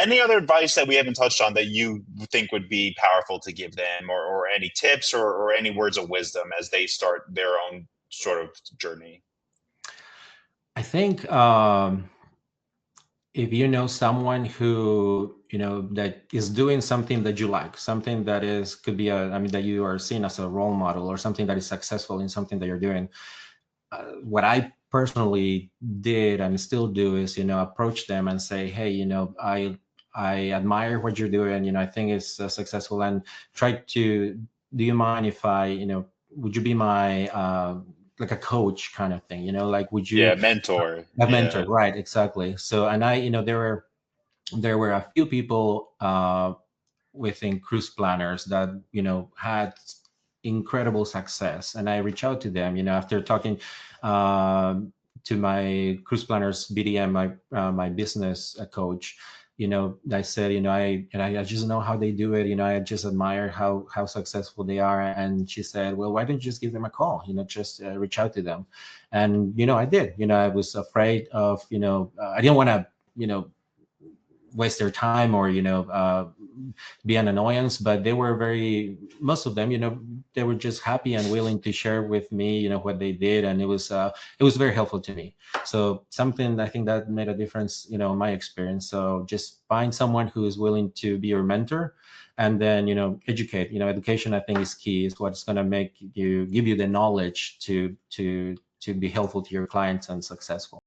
Any other advice that we haven't touched on that you think would be powerful to give them, or any tips or any words of wisdom as they start their own sort of journey? I think if you know someone who that is doing something that you like, something that is could be a, I mean, that you are seen as a role model, or something that is successful in something that you're doing, what I personally did and still do is, approach them and say, hey, I admire what you're doing. I think it's successful, and try to, do you mind if I, would you be my like a coach kind of thing, like, would you, Yeah, mentor. a mentor, Yeah. right? Exactly. So, and I, there were a few people within Cruise Planners that had incredible success, and I reach out to them after talking to my Cruise Planners BDM, my business coach. I said, I just know how they do it. I just admire how successful they are. And she said, well, why don't you just give them a call, just reach out to them. And I did. I was afraid of, I didn't want to, waste their time, or be an annoyance. But they were very, most of them, they were just happy and willing to share with me what they did, and it was very helpful to me. So something, I think, that made a difference in my experience. So just find someone who is willing to be your mentor, and then educate. Education, I think, is key. Is what's going to give you the knowledge to be helpful to your clients and successful.